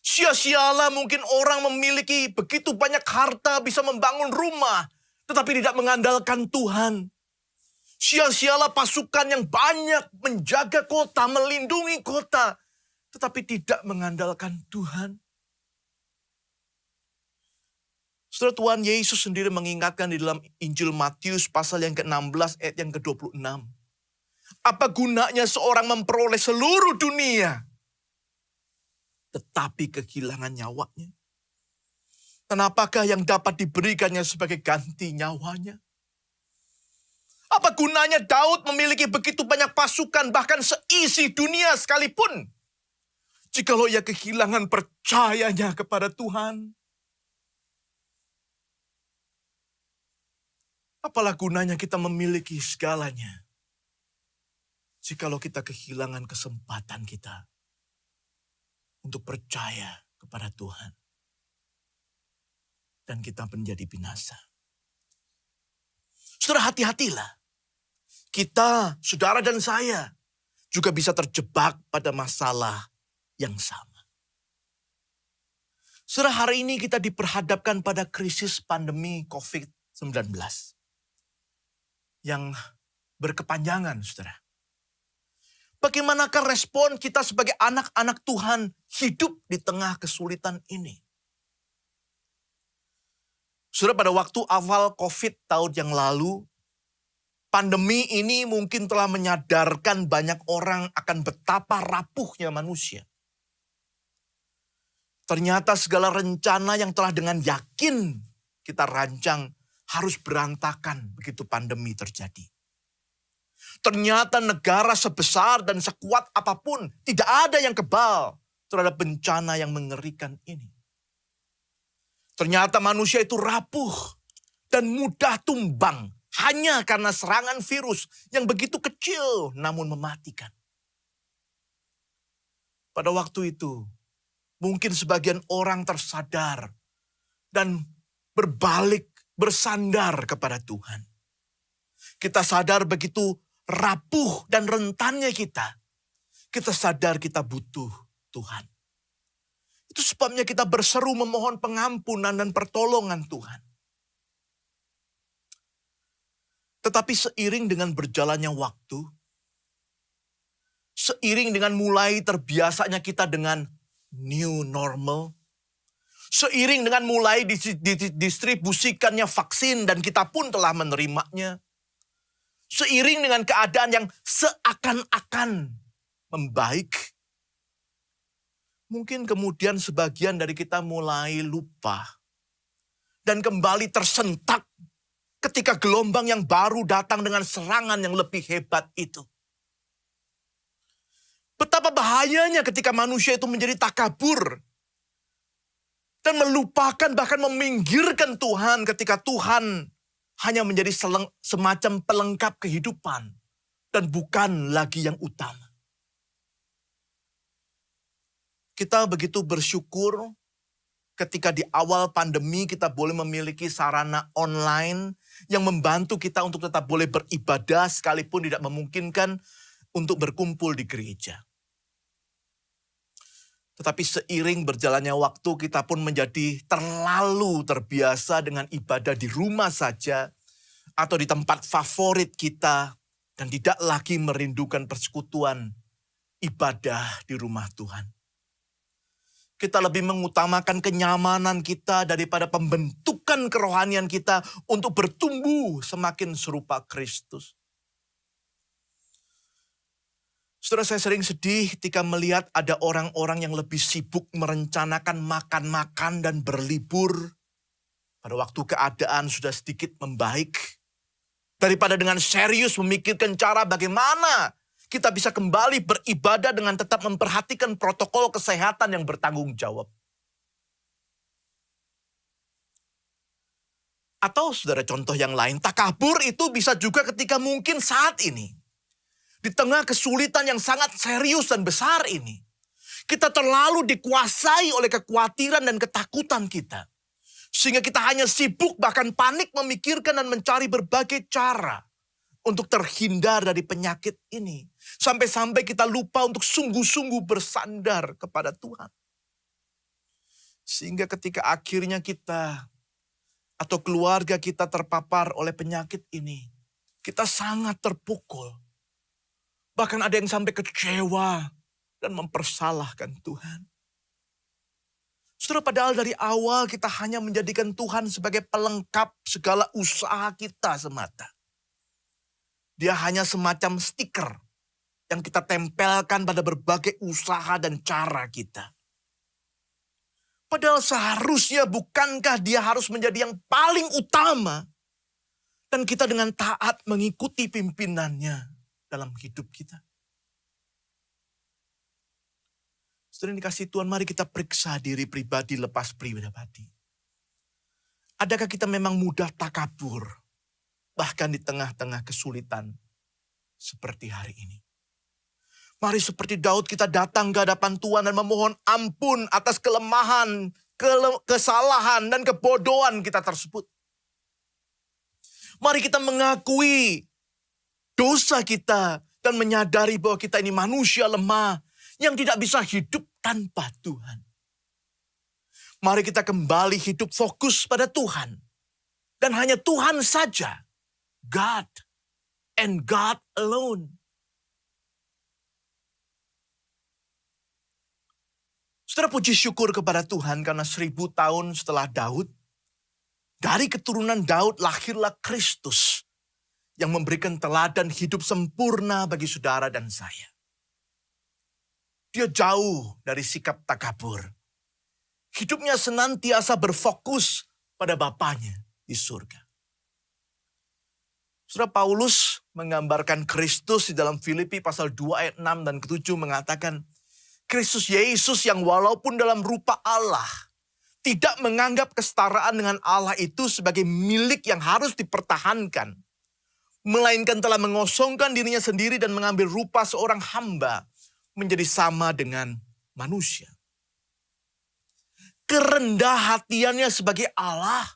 Sia-sialah mungkin orang memiliki begitu banyak harta, bisa membangun rumah, tetapi tidak mengandalkan Tuhan. Sia-sialah pasukan yang banyak menjaga kota, melindungi kota, tetapi tidak mengandalkan Tuhan. Saudara, Tuhan Yesus sendiri mengingatkan di dalam Injil Matius pasal yang ke-16 ayat yang ke-26. Apa gunanya seorang memperoleh seluruh dunia, tetapi kehilangan nyawanya? Dan apakah yang dapat diberikannya sebagai ganti nyawanya? Apa gunanya Daud memiliki begitu banyak pasukan, bahkan seisi dunia sekalipun, jikalau ia kehilangan percayanya kepada Tuhan? Apalah gunanya kita memiliki segalanya, jikalau kita kehilangan kesempatan kita untuk percaya kepada Tuhan, dan kita menjadi binasa. Saudara, hati-hatilah. Kita, saudara dan saya, juga bisa terjebak pada masalah yang sama. Saudara, hari ini kita diperhadapkan pada krisis pandemi COVID-19 yang berkepanjangan, saudara. Bagaimanakah respon kita sebagai anak-anak Tuhan hidup di tengah kesulitan ini? Saudara, pada waktu awal COVID tahun yang lalu, pandemi ini mungkin telah menyadarkan banyak orang akan betapa rapuhnya manusia. Ternyata segala rencana yang telah dengan yakin kita rancang harus berantakan begitu pandemi terjadi. Ternyata negara sebesar dan sekuat apapun tidak ada yang kebal terhadap bencana yang mengerikan ini. Ternyata manusia itu rapuh dan mudah tumbang hanya karena serangan virus yang begitu kecil namun mematikan. Pada waktu itu, mungkin sebagian orang tersadar dan bersandar kepada Tuhan. Kita sadar begitu rapuh dan rentannya kita. Kita sadar kita butuh Tuhan. Itu sebabnya kita berseru memohon pengampunan dan pertolongan Tuhan. Tetapi seiring dengan berjalannya waktu, seiring dengan mulai terbiasanya kita dengan new normal, seiring dengan mulai didistribusikannya vaksin dan kita pun telah menerimanya, seiring dengan keadaan yang seakan-akan membaik, mungkin kemudian sebagian dari kita mulai lupa dan kembali tersentak ketika gelombang yang baru datang dengan serangan yang lebih hebat itu. Betapa bahayanya ketika manusia itu menjadi takabur dan melupakan bahkan meminggirkan Tuhan ketika Tuhan hanya menjadi semacam pelengkap kehidupan dan bukan lagi yang utama. Kita begitu bersyukur ketika di awal pandemi kita boleh memiliki sarana online yang membantu kita untuk tetap boleh beribadah sekalipun tidak memungkinkan untuk berkumpul di gereja. Tetapi seiring berjalannya waktu kita pun menjadi terlalu terbiasa dengan ibadah di rumah saja atau di tempat favorit kita dan tidak lagi merindukan persekutuan ibadah di rumah Tuhan. Kita lebih mengutamakan kenyamanan kita daripada pembentukan kerohanian kita untuk bertumbuh semakin serupa Kristus. Saudara, saya sering sedih ketika melihat ada orang-orang yang lebih sibuk merencanakan makan-makan dan berlibur pada waktu keadaan sudah sedikit membaik, daripada dengan serius memikirkan cara bagaimana kita bisa kembali beribadah dengan tetap memperhatikan protokol kesehatan yang bertanggung jawab. Atau saudara, contoh yang lain, takabur itu bisa juga ketika mungkin saat ini, di tengah kesulitan yang sangat serius dan besar ini, kita terlalu dikuasai oleh kekhawatiran dan ketakutan kita. Sehingga kita hanya sibuk bahkan panik memikirkan dan mencari berbagai cara untuk terhindar dari penyakit ini. Sampai-sampai kita lupa untuk sungguh-sungguh bersandar kepada Tuhan. Sehingga ketika akhirnya kita atau keluarga kita terpapar oleh penyakit ini, kita sangat terpukul. Bahkan ada yang sampai kecewa dan mempersalahkan Tuhan. Saudara, padahal dari awal kita hanya menjadikan Tuhan sebagai pelengkap segala usaha kita semata. Dia hanya semacam stiker yang kita tempelkan pada berbagai usaha dan cara kita. Padahal seharusnya bukankah dia harus menjadi yang paling utama dan kita dengan taat mengikuti pimpinannya dalam hidup kita. Saudara yang dikasihi Tuhan, mari kita periksa diri pribadi lepas pribadi. Adakah kita memang mudah takabur, bahkan di tengah-tengah kesulitan seperti hari ini? Mari seperti Daud kita datang ke hadapan Tuhan dan memohon ampun atas kelemahan, kesalahan, dan kebodohan kita tersebut. Mari kita mengakui dosa kita dan menyadari bahwa kita ini manusia lemah yang tidak bisa hidup tanpa Tuhan. Mari kita kembali hidup fokus pada Tuhan. Dan hanya Tuhan saja. God and God alone. Saudara, puji syukur kepada Tuhan karena 1000 tahun setelah Daud, dari keturunan Daud lahirlah Kristus yang memberikan teladan hidup sempurna bagi saudara dan saya. Dia jauh dari sikap takabur. Hidupnya senantiasa berfokus pada Bapanya di surga. Saudara, Paulus menggambarkan Kristus di dalam Filipi pasal 2 ayat 6 dan ke-7 mengatakan, Kristus Yesus yang walaupun dalam rupa Allah, tidak menganggap kesetaraan dengan Allah itu sebagai milik yang harus dipertahankan, melainkan telah mengosongkan dirinya sendiri dan mengambil rupa seorang hamba menjadi sama dengan manusia. Kerendah hatiannya sebagai Allah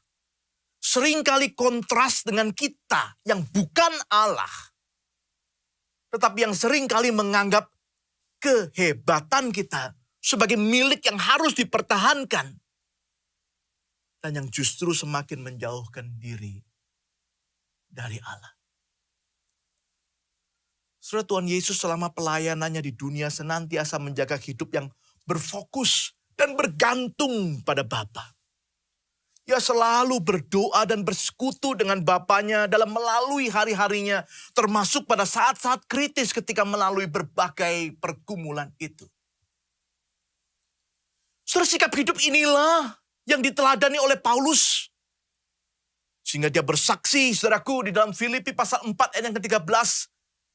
seringkali kontras dengan kita yang bukan Allah, tetapi yang seringkali menganggap kehebatan kita sebagai milik yang harus dipertahankan dan yang justru semakin menjauhkan diri dari Allah. Saudara, Tuhan Yesus selama pelayanannya di dunia senantiasa menjaga hidup yang berfokus dan bergantung pada Bapa. Ia selalu berdoa dan bersekutu dengan Bapanya dalam melalui hari-harinya, termasuk pada saat-saat kritis ketika melalui berbagai pergumulan itu. Saudara, sikap hidup inilah yang diteladani oleh Paulus. Sehingga dia bersaksi, saudaraku, di dalam Filipi pasal 4 ayat yang ke-13.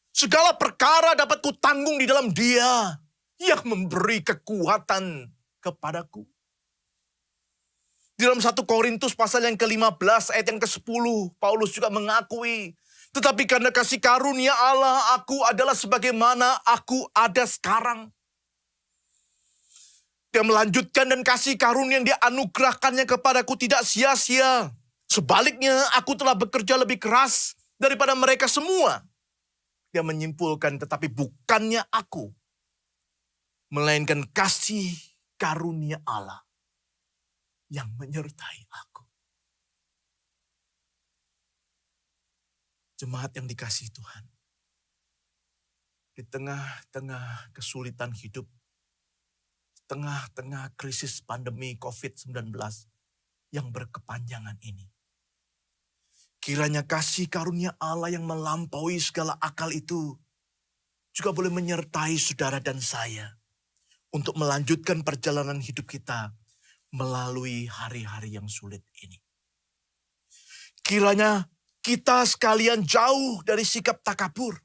Segala perkara dapat kutanggung di dalam Dia yang memberi kekuatan kepadaku. Di dalam 1 Korintus pasal yang ke-15 ayat yang ke-10, Paulus juga mengakui, tetapi karena kasih karunia Allah, aku adalah sebagaimana aku ada sekarang. Dia melanjutkan, dan kasih karunia yang dia anugerahkannya kepadaku tidak sia-sia. Sebaliknya, aku telah bekerja lebih keras daripada mereka semua. Dia menyimpulkan, tetapi bukannya aku, melainkan kasih karunia Allah yang menyertai aku. Jemaat yang dikasihi Tuhan, di tengah-tengah kesulitan hidup, di tengah-tengah krisis pandemi COVID-19 yang berkepanjangan ini, kiranya kasih karunia Allah yang melampaui segala akal itu juga boleh menyertai saudara dan saya untuk melanjutkan perjalanan hidup kita melalui hari-hari yang sulit ini. Kiranya kita sekalian jauh dari sikap takabur,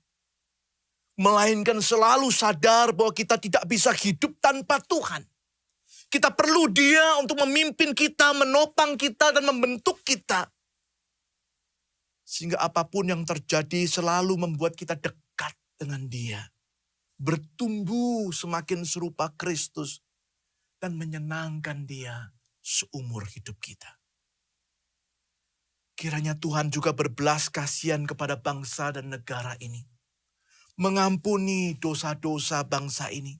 melainkan selalu sadar bahwa kita tidak bisa hidup tanpa Tuhan. Kita perlu Dia untuk memimpin kita, menopang kita, dan membentuk kita. Sehingga apapun yang terjadi selalu membuat kita dekat dengan Dia. Bertumbuh semakin serupa Kristus dan menyenangkan Dia seumur hidup kita. Kiranya Tuhan juga berbelas kasihan kepada bangsa dan negara ini. Mengampuni dosa-dosa bangsa ini.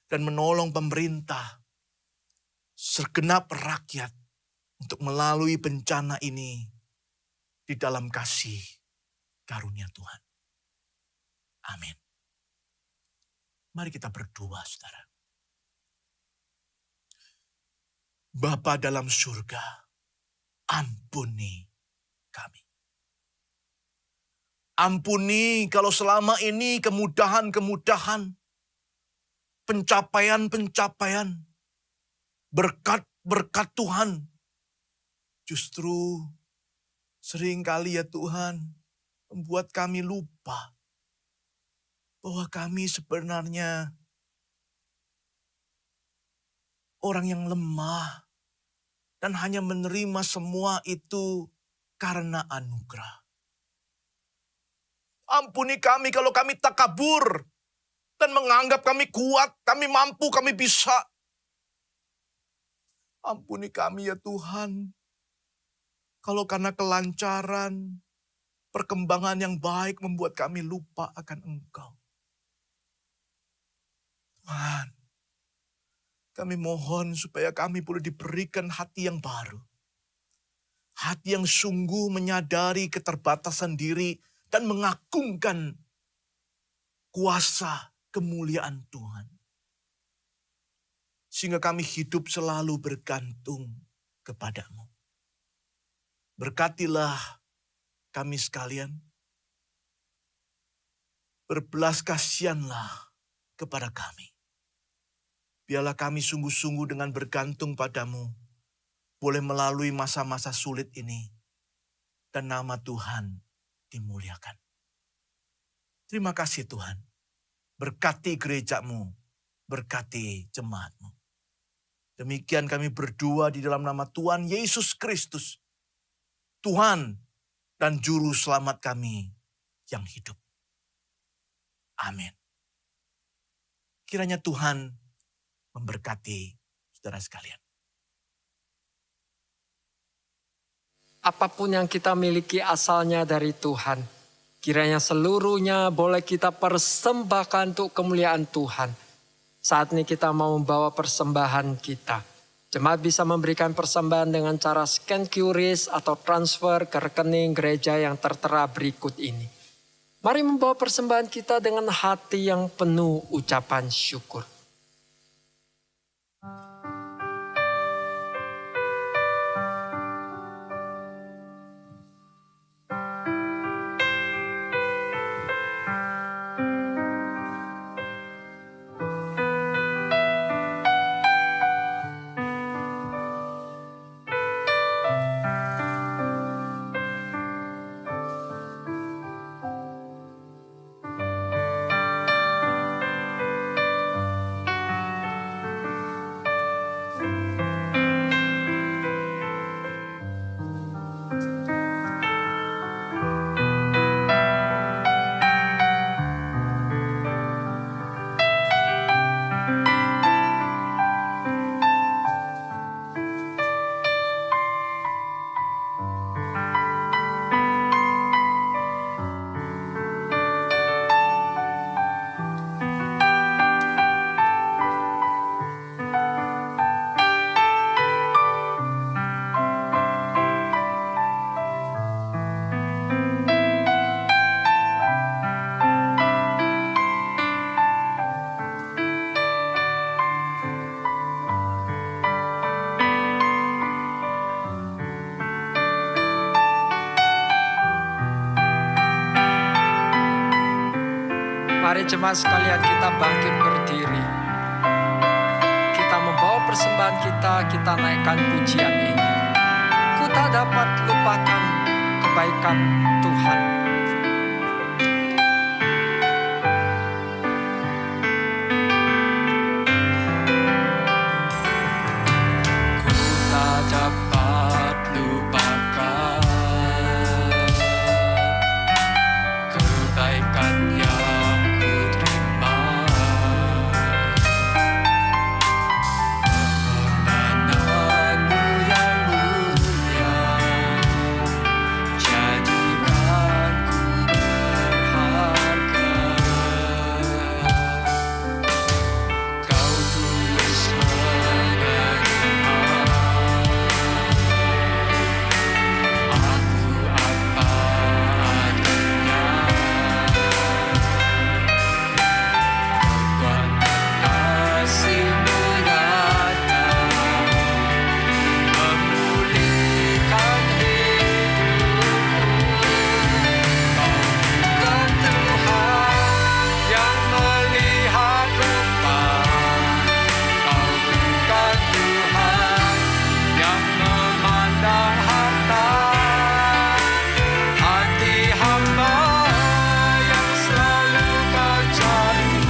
Dan menolong pemerintah, segenap rakyat untuk melalui bencana ini di dalam kasih karunia Tuhan. Amin. Mari kita berdoa, saudara. Bapa dalam surga, ampuni kami. Ampuni kalau selama ini kemudahan-kemudahan, pencapaian-pencapaian, berkat-berkat Tuhan, justru seringkali ya Tuhan, membuat kami lupa bahwa kami sebenarnya orang yang lemah dan hanya menerima semua itu karena anugerah. Ampuni kami kalau kami takabur dan menganggap kami kuat, kami mampu, kami bisa. Ampuni kami ya Tuhan, kalau karena kelancaran, perkembangan yang baik membuat kami lupa akan Engkau. Tuhan, kami mohon supaya kami boleh diberikan hati yang baru. Hati yang sungguh menyadari keterbatasan diri dan mengagungkan kuasa kemuliaan Tuhan. Sehingga kami hidup selalu bergantung kepadamu. Berkatilah kami sekalian. Berbelas kasihanlah kepada kami. Biarlah kami sungguh-sungguh dengan bergantung padamu, boleh melalui masa-masa sulit ini, dan nama Tuhan dimuliakan. Terima kasih Tuhan. Berkati gerejamu, berkati jemaatmu. Demikian kami berdua di dalam nama Tuhan Yesus Kristus, Tuhan dan Juru Selamat kami yang hidup. Amin. Kiranya Tuhan memberkati saudara sekalian. Apapun yang kita miliki asalnya dari Tuhan. Kiranya seluruhnya boleh kita persembahkan untuk kemuliaan Tuhan. Saat ini kita mau membawa persembahan kita. Jemaat bisa memberikan persembahan dengan cara scan QRIS atau transfer ke rekening gereja yang tertera berikut ini. Mari membawa persembahan kita dengan hati yang penuh ucapan syukur. Mari jemaat sekalian kita bangkit berdiri. Kita membawa persembahan kita naikkan pujian ini. Ku tak dapat lupakan kebaikan Tuhan. Ku tak dapat lupakan kebaikan yang ku terima. Pengorbanan-Mu yang mulia jadikan ku berharga. Kau tulus menerima aku apa adanya. Kekuatan kasih-Mu nyata memulihkan hidupku. Kau bukan Tuhan yang melihat rupa. Kau bukan Tuhan yang memandang harta. Hati hamba yang selalu Kau cari,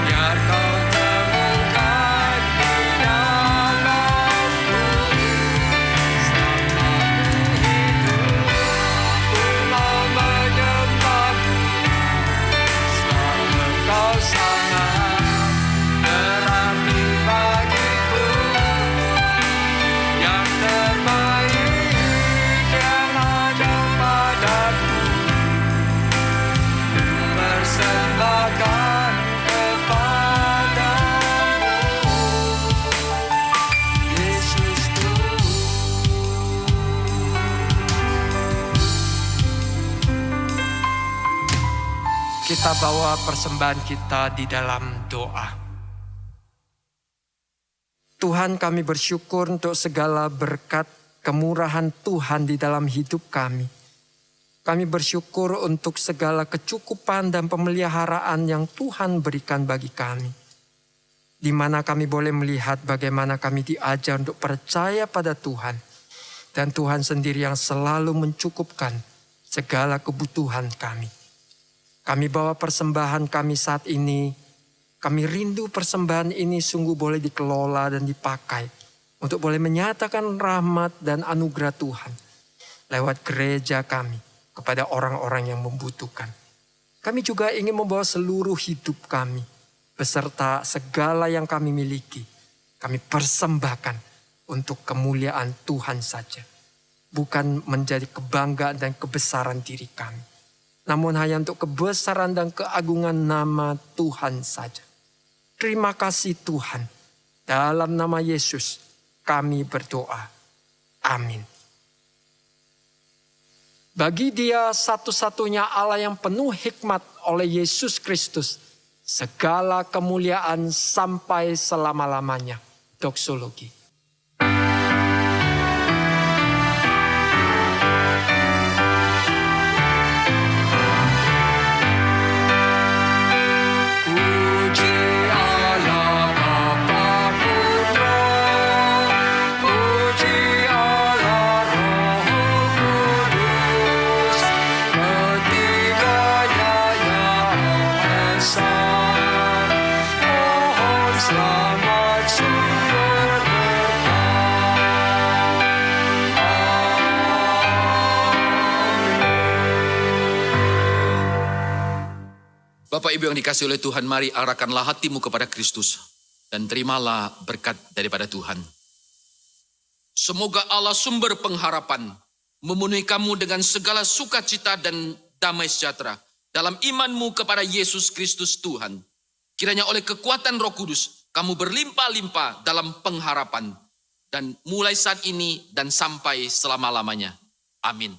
biar Kau temukan di dalamku. Selama ku hidup, ku mau menyembah-Mu. Sebab Engkau sangat berarti bagiku. Yang terbaik yang ada padaku, ku persembahkan kepadamu, Yesusku. Kita bawa persembahan kita di dalam doa. Tuhan, kami bersyukur untuk segala berkat kemurahan Tuhan di dalam hidup kami. Kami bersyukur untuk segala kecukupan dan pemeliharaan yang Tuhan berikan bagi kami. Di mana kami boleh melihat bagaimana kami diajar untuk percaya pada Tuhan. Dan Tuhan sendiri yang selalu mencukupkan segala kebutuhan kami. Kami bawa persembahan kami saat ini. Kami rindu persembahan ini sungguh boleh dikelola dan dipakai untuk boleh menyatakan rahmat dan anugerah Tuhan lewat gereja kami kepada orang-orang yang membutuhkan. Kami juga ingin membawa seluruh hidup kami beserta segala yang kami miliki. Kami persembahkan untuk kemuliaan Tuhan saja. Bukan menjadi kebanggaan dan kebesaran diri kami. Namun hanya untuk kebesaran dan keagungan nama Tuhan saja. Terima kasih Tuhan. Dalam nama Yesus kami berdoa. Amin. Bagi Dia satu-satunya Allah yang penuh hikmat oleh Yesus Kristus, segala kemuliaan sampai selama-lamanya. Doksologi. Bapak Ibu yang dikasihi oleh Tuhan, mari arahkanlah hatimu kepada Kristus dan terimalah berkat daripada Tuhan. Semoga Allah sumber pengharapan memenuhi kamu dengan segala sukacita dan damai sejahtera dalam imanmu kepada Yesus Kristus Tuhan. Kiranya oleh kekuatan Roh Kudus kamu berlimpah-limpah dalam pengharapan dan mulai saat ini dan sampai selama-lamanya. Amin.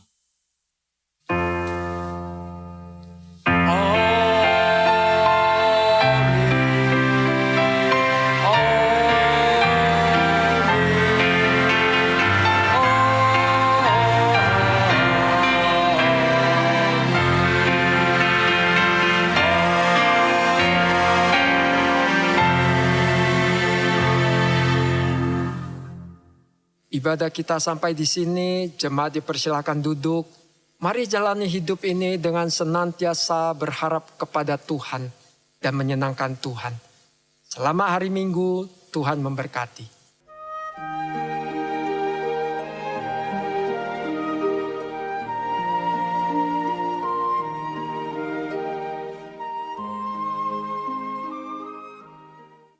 Ibadah kita sampai di sini, jemaat dipersilakan duduk. Mari jalani hidup ini dengan senantiasa berharap kepada Tuhan dan menyenangkan Tuhan. Selama hari Minggu, Tuhan memberkati.